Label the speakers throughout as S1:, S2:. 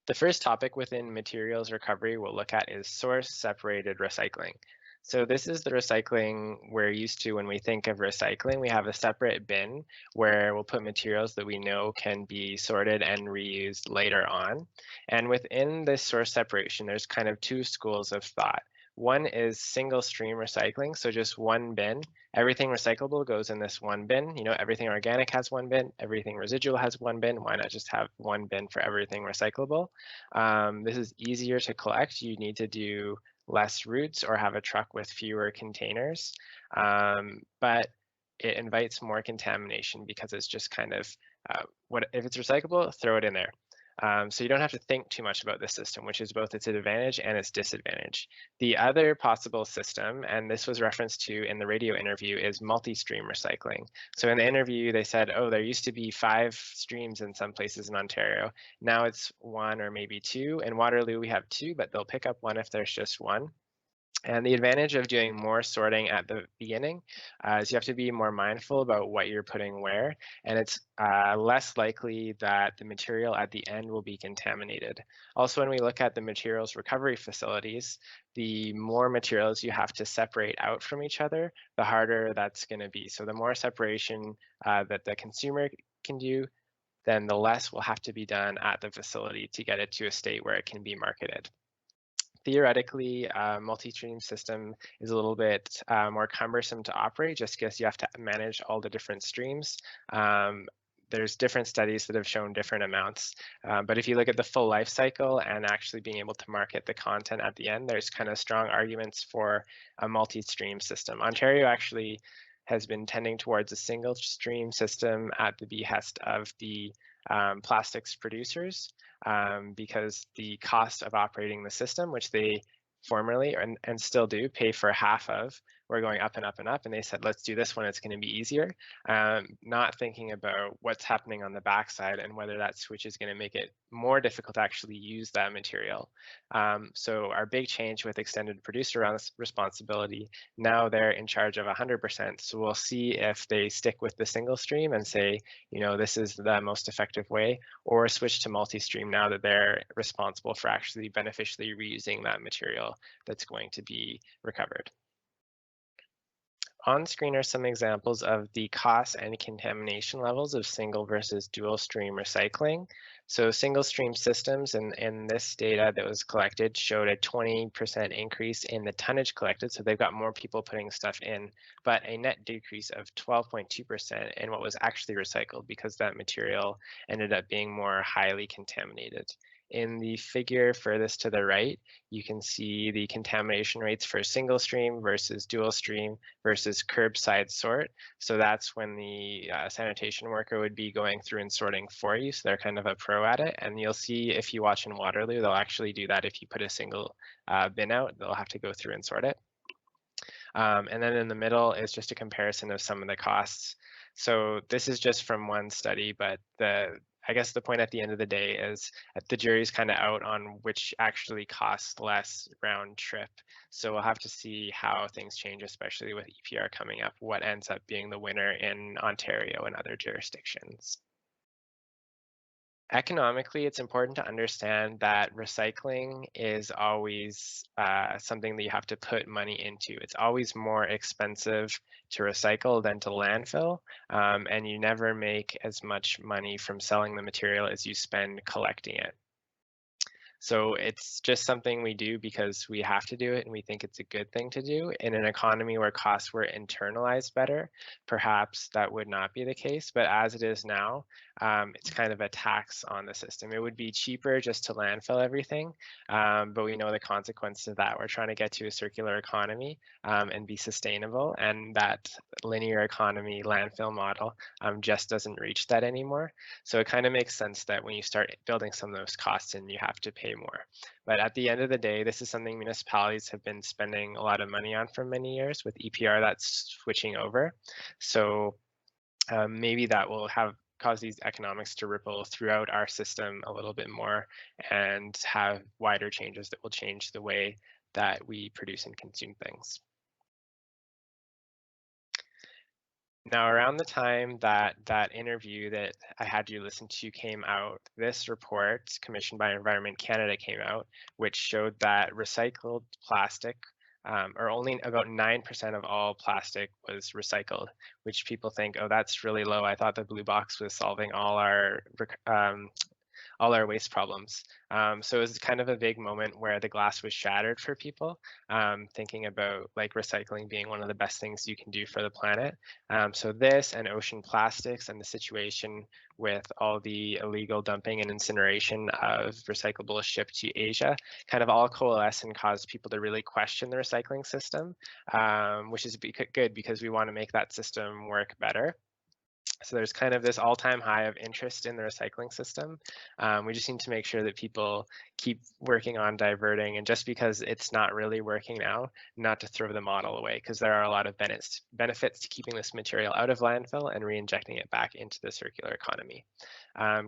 S1: The first topic within materials recovery we'll look at is source-separated recycling. So this is the recycling we're used to when we think of recycling. We have a separate bin where we'll put materials that we know can be sorted and reused later on. And within this source separation, there's kind of two schools of thought. One is single stream recycling, so just one bin. Everything recyclable goes in this one bin. You know, everything organic has one bin, everything residual has one bin. Why not just have one bin for everything recyclable? This is easier to collect. You need to do less routes or have a truck with fewer containers, but it invites more contamination because it's just kind of what if it's recyclable, throw it in there. So you don't have to think too much about this system, which is both its advantage and its disadvantage. The other possible system, and this was referenced to in the radio interview, is multi-stream recycling. So in the interview, they said, oh, there used to be 5 streams in some places in Ontario. Now it's 1 or maybe 2. In Waterloo, we have 2, but they'll pick up 1 if there's just 1. And the advantage of doing more sorting at the beginning is you have to be more mindful about what you're putting where, and it's less likely that the material at the end will be contaminated. Also, when we look at the materials recovery facilities, the more materials you have to separate out from each other, the harder that's going to be. So the more separation that the consumer can do, then the less will have to be done at the facility to get it to a state where it can be marketed. Theoretically, a multi-stream system is a little bit more cumbersome to operate just because you have to manage all the different streams. There's different studies that have shown different amounts, but if you look at the full life cycle and actually being able to market the content at the end, there's kind of strong arguments for a multi-stream system. Ontario actually has been tending towards a single stream system at the behest of the plastics producers because the cost of operating the system, which they formerly and still do pay for half of, we're going up and up and up, and they said, let's do this one, it's going to be easier, not thinking about what's happening on the backside and whether that switch is going to make it more difficult to actually use that material. So our big change with extended producer responsibility, now they're in charge of 100%. So we'll see if they stick with the single stream and say, you know, this is the most effective way, or switch to multi-stream now that they're responsible for actually beneficially reusing that material that's going to be recovered. On screen are some examples of the cost and contamination levels of single versus dual stream recycling. So single stream systems in this data that was collected showed a 20% increase in the tonnage collected. So they've got more people putting stuff in, but a net decrease of 12.2% in what was actually recycled because that material ended up being more highly contaminated. In the figure furthest to the right, you can see the contamination rates for single stream versus dual stream versus curbside sort. So that's when the sanitation worker would be going through and sorting for you. So they're kind of a pro at it. And you'll see if you watch in Waterloo, they'll actually do that. If you put a single bin out, they'll have to go through and sort it. And then in the middle is just a comparison of some of the costs. So this is just from one study, but I guess the point at the end of the day is that the jury's kind of out on which actually costs less round trip. So we'll have to see how things change, especially with EPR coming up, what ends up being the winner in Ontario and other jurisdictions. Economically, it's important to understand that recycling is always something that you have to put money into. It's always more expensive to recycle than to landfill, and you never make as much money from selling the material as you spend collecting it. So it's just something we do because we have to do it and we think it's a good thing to do. In an economy where costs were internalized better, perhaps that would not be the case. But as it is now, it's kind of a tax on the system. It would be cheaper just to landfill everything, but we know the consequences of that. We're trying to get to a circular economy and be sustainable, and that linear economy landfill model just doesn't reach that anymore. So it kind of makes sense that when you start building some of those costs in, you have to pay more. But at the end of the day, this is something municipalities have been spending a lot of money on for many years. With EPR, that's switching over. So maybe that will cause these economics to ripple throughout our system a little bit more and have wider changes that will change the way that we produce and consume things. Now, around the time that that interview that I had you listen to came out, this report commissioned by Environment Canada came out, which showed that recycled plastic, or only about 9% of all plastic was recycled, which people think, oh, that's really low. I thought the blue box was solving all our waste problems. So it was kind of a big moment where the glass was shattered for people, thinking about like recycling being one of the best things you can do for the planet. So this and ocean plastics and the situation with all the illegal dumping and incineration of recyclables shipped to Asia kind of all coalesce and cause people to really question the recycling system, which is good because we want to make that system work better. So there's kind of this all-time high of interest in the recycling system. We just need to make sure that people keep working on diverting, and just because it's not really working now, not to throw the model away, because there are a lot of benefits to keeping this material out of landfill and re-injecting it back into the circular economy.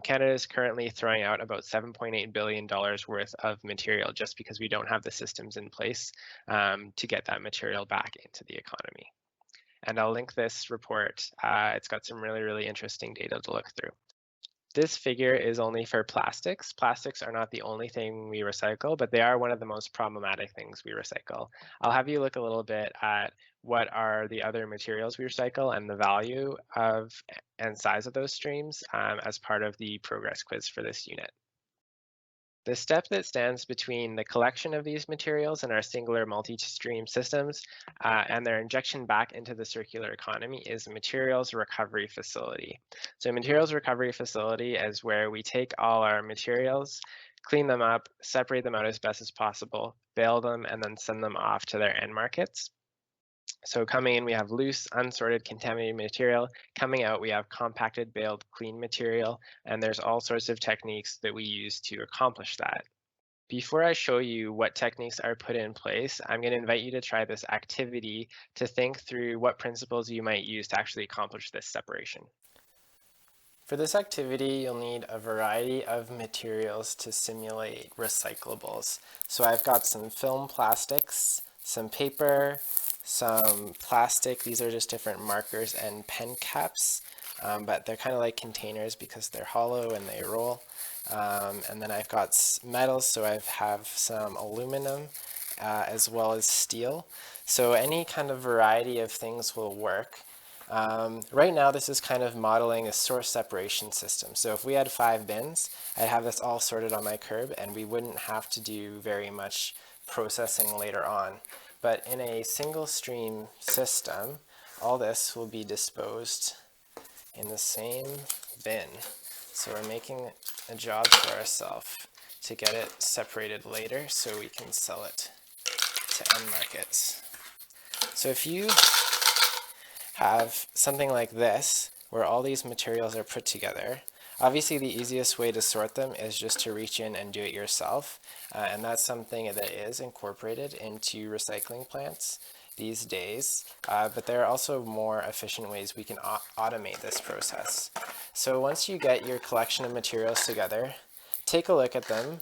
S1: Canada is currently throwing out about $7.8 billion worth of material just because we don't have the systems in place to get that material back into the economy. And I'll link this report. It's got some really, really interesting data to look through. This figure is only for plastics. Plastics are not the only thing we recycle, but they are one of the most problematic things we recycle. I'll have you look a little bit at what are the other materials we recycle and the value of and size of those streams as part of the progress quiz for this unit. The step that stands between the collection of these materials in our singular multi-stream systems and their injection back into the circular economy is a materials recovery facility. So a materials recovery facility is where we take all our materials, clean them up, separate them out as best as possible, bale them, and then send them off to their end markets. So coming in, we have loose, unsorted, contaminated material. Coming out, we have compacted, baled, clean material, and there's all sorts of techniques that we use to accomplish that. Before I show you what techniques are put in place, I'm going to invite you to try this activity to think through what principles you might use to actually accomplish this separation. For this activity, you'll need a variety of materials to simulate recyclables. So I've got some film plastics, some paper, some plastic. These are just different markers and pen caps, but they're kind of like containers because they're hollow and they roll. And then I've got metals, so I have some aluminum as well as steel. So any kind of variety of things will work. Right now, this is kind of modeling a source separation system. So if we had 5 bins, I'd have this all sorted on my curb, and we wouldn't have to do very much processing later on. But in a single stream system, all this will be disposed in the same bin. So we're making a job for ourselves to get it separated later so we can sell it to end markets. So if you have something like this, where all these materials are put together, obviously the easiest way to sort them is just to reach in and do it yourself, and that's something that is incorporated into recycling plants these days, but there are also more efficient ways we can automate this process. So once you get your collection of materials together, take a look at them,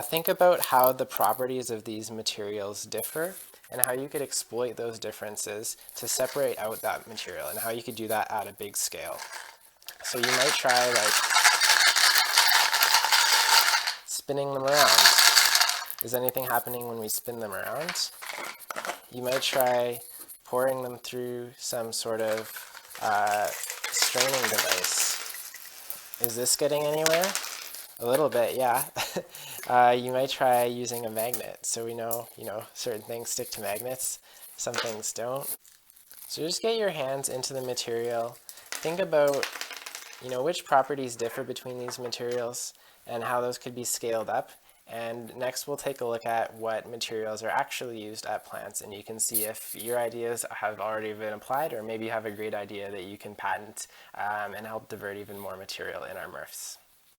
S1: think about how the properties of these materials differ and how you could exploit those differences to separate out that material and how you could do that at a big scale. So you might try like spinning them around. Is anything happening when we spin them around? You might try pouring them through some sort of straining device. Is this getting anywhere? A little bit, yeah. You might try using a magnet. So we know, certain things stick to magnets, some things don't. So just get your hands into the material. Think about, which properties differ between these materials and how those could be scaled up. And next we'll take a look at what materials are actually used at plants, and you can see if your ideas have already been applied, or maybe you have a great idea that you can patent and help divert even more material in our MRFs.